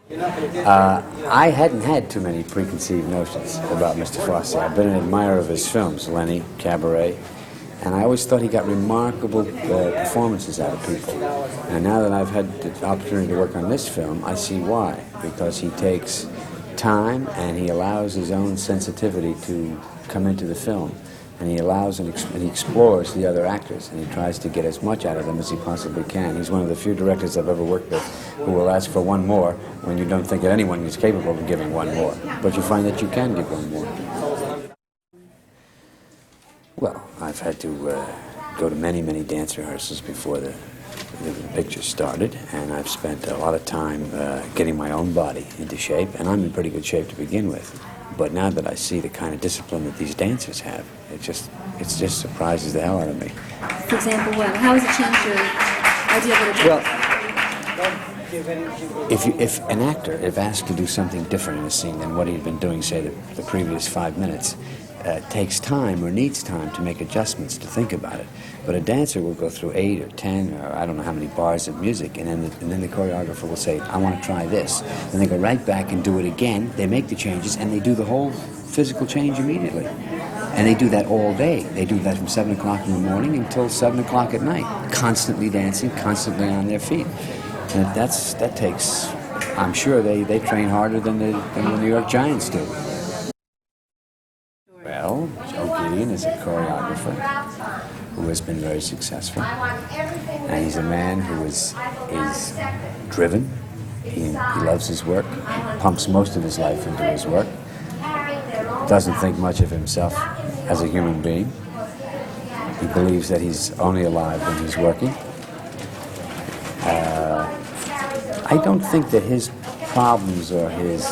I hadn't had too many preconceived notions about Mr. Fosse. I've been an admirer of his films, Lenny, Cabaret, and I always thought he got remarkable performances out of people. And now that I've had the opportunity to work on this film, I see why. Because he takes time and he allows his own sensitivity to come into the film. And he allows and he explores the other actors, and he tries to get as much out of them as he possibly can. He's one of the few directors I've ever worked with who will ask for one more when you don't think that anyone is capable of giving one more. But you find that you can give one more. Well, I've had to go to many, many dance rehearsals before the picture started, and I've spent a lot of time getting my own body into shape, and I'm in pretty good shape to begin with. But now that I see the kind of discipline that these dancers have, it just surprises the hell out of me. For example, what? How has it changed your idea of what a dance? Well, if an actor, if asked to do something different in a scene than what he'd been doing, say, the previous 5 minutes, takes time or needs time to make adjustments, to think about it. But a dancer will go through 8 or 10 or I don't know how many bars of music, and then the choreographer will say, I want to try this. Then they go right back and do it again. They make the changes, and they do the whole physical change immediately. And they do that all day. They do that from 7 o'clock in the morning until 7 o'clock at night, constantly dancing, constantly on their feet. And that takes, I'm sure they train harder than the New York Giants do. Well, Joe Gideon is a choreographer who has been very successful. And he's a man who is driven. He loves his work, pumps most of his life into his work, doesn't think much of himself as a human being. He believes that he's only alive when he's working. I don't think that his problems or his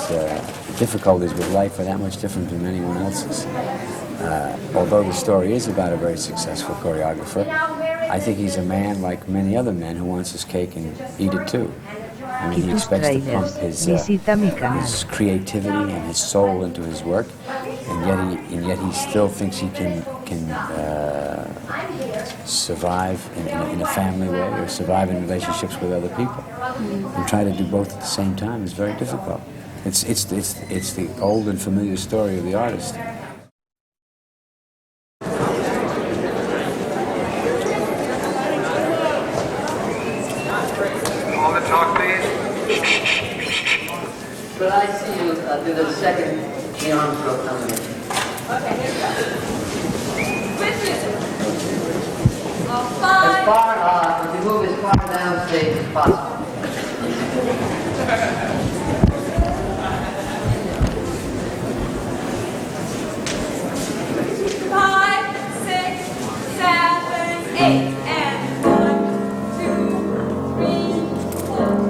difficulties with life are that much different from anyone else's. Although the story is about a very successful choreographer, I think he's a man like many other men who wants his cake and eat it too. I mean, he expects to pump his creativity and his soul into his work, and yet he still thinks he can survive in a family way or survive in relationships with other people. And try to do both at the same time is very difficult. It's the old and familiar story of the artist. All the talk, please. Could I see you do the second Neon Throat combination? Okay, here we go. With music. As far, if you move as far downstage as possible. 5, 6, 7, 8, and 1, 2, 3, 4.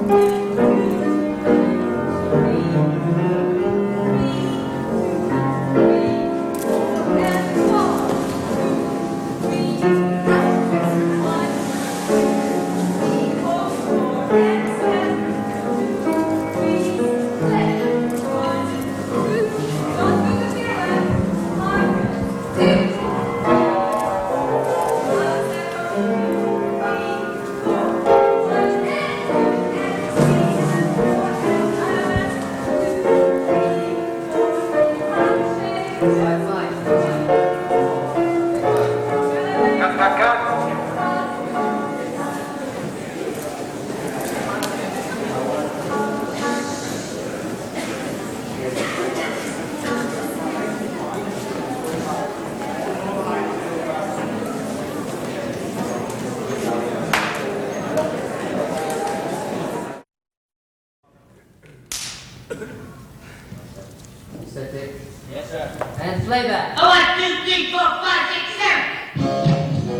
Yes, sir. And playback. 1, 2, 3, 4, 5, 6, 7.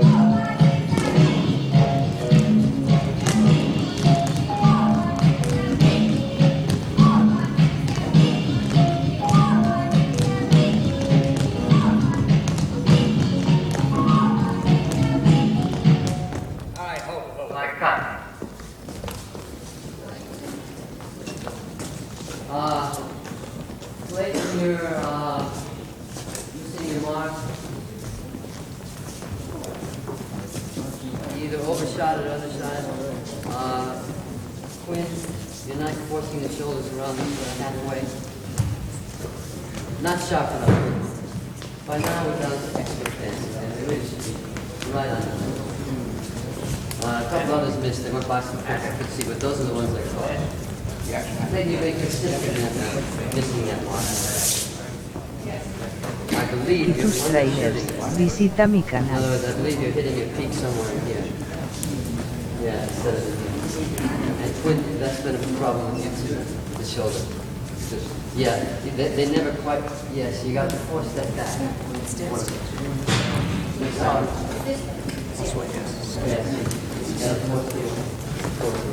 All right, hold. Like cut. Place your, you see your mark. Either overshot or undershot. Quint. You're not forcing the shoulders around halfway. Not sharp enough. By now we're down to extra fence, and it really should be right on the line. A couple others missed. They went by some quick, I could see, but those are the ones I caught. I think you make consistent in missing that one. I believe you're Trailers. Visita mi in canal. other words, I believe you're hitting your peak somewhere in here. Yeah, instead of and twin, that's been a problem with you too, the shoulder. Yeah, they never quite, yes, you got to force that back. It's hard. This way, yes. Yes, you got to force the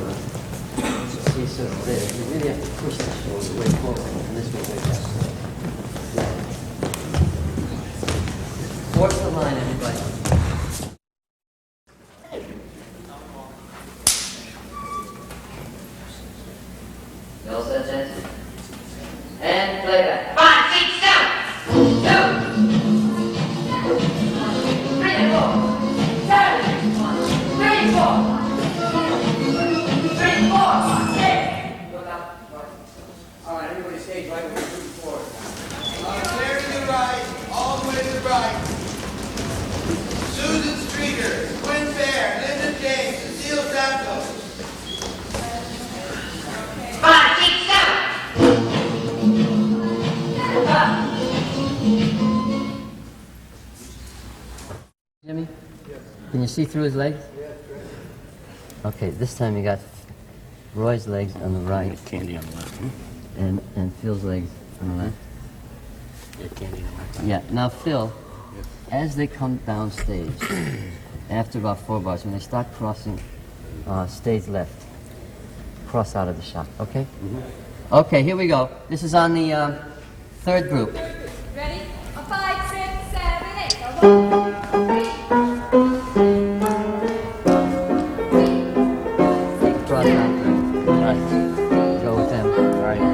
around. See, so there, you really have to push the shoulder way forward, and this way back. Yeah. Force the line, everybody. You all set, gents? And playback. 5, 6, 7. 2. 3 and 4. 7. 3, 4. 3, 4. 6. Look up. All right, everybody stage right when you're moving forward. Clear to the right, all the way to the right. Susan Streeter, Quinn Fair, Linda James, Cecile Santos. 5, 6, 7. Jimmy? Can you see through his legs? Okay, this time you got Roy's legs on the right Candy on the left. and Phil's legs on the left. Yeah, candy on the left. Yeah, now Phil, as they come down stage, after about 4 bars, when they start crossing stage left, cross out of the shot, okay? Okay, here we go. This is on the third group. Ready? A 5, 6, 7, 8. A 1, 3. Cross out. Right. Go with them. Right.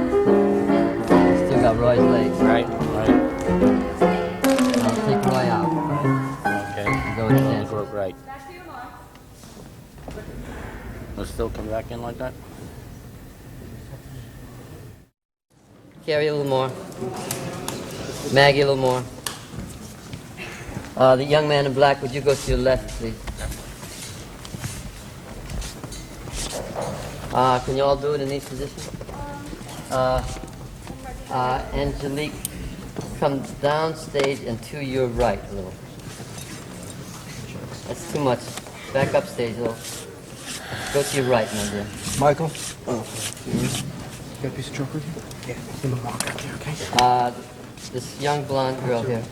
Still got Roy's legs. Right. Right. Now take Roy out. Okay. And go with the dance. Go right. Back to your mark. Let's still come back in like that. Carrie, a little more. Maggie, a little more. The young man in black, would you go to your left, please? Can you all do it in these positions? Angelique, come down stage and to your right a little. That's too much. Back up stage a little. Go to your right, my dear. Michael? Oh. Got a piece of chalk with you? Yeah. In the walk out there, okay? This young blonde girl here,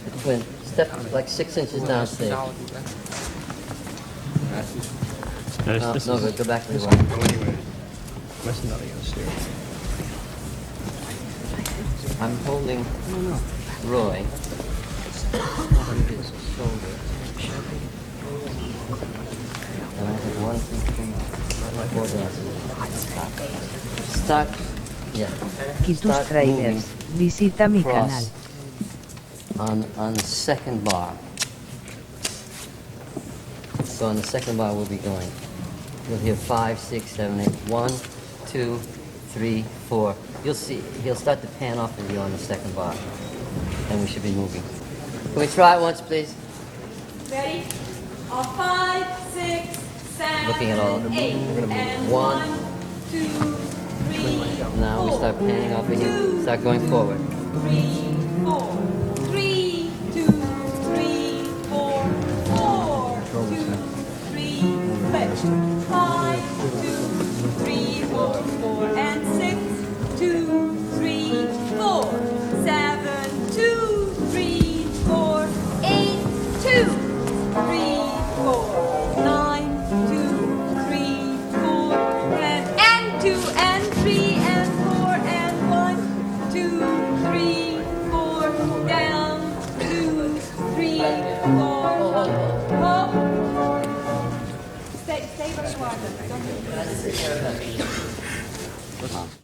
the twin, step like 6 inches down stage. No, good. Go back to the right. Go anywhere. Must not have stairs. I'm holding Roy. His shoulder. And I have 1, 2, 3, 4 dances. Start. Yeah. Quitus Start Trailers. Visita mi canal. cross on the second bar. So on the second bar we'll be going. You'll hear 5, 6, 7, 8. 1, 2, 3, 4. You'll see he'll start to pan off of you on the second bar. And we should be moving. Can we try it once, please? Ready? A 5, 6, 7, Looking at all of them. 8. We're gonna move. And 1. 1, 2, 3, Now we 4. start panning off and you start going forward. 3, 4. 3, 2, 3, 4, 4, 2, 3, left. 5, 2, 3, 4, 4, and 6, 2, 3, 4, 7, 2, 3, 4, 8, 2, 3, 4, 9, 2, 3, 4, and 2, and 3, and 4, and 1, 2, 3, 4, down, 2, 3, 4, up. Stay where you are. Don't move.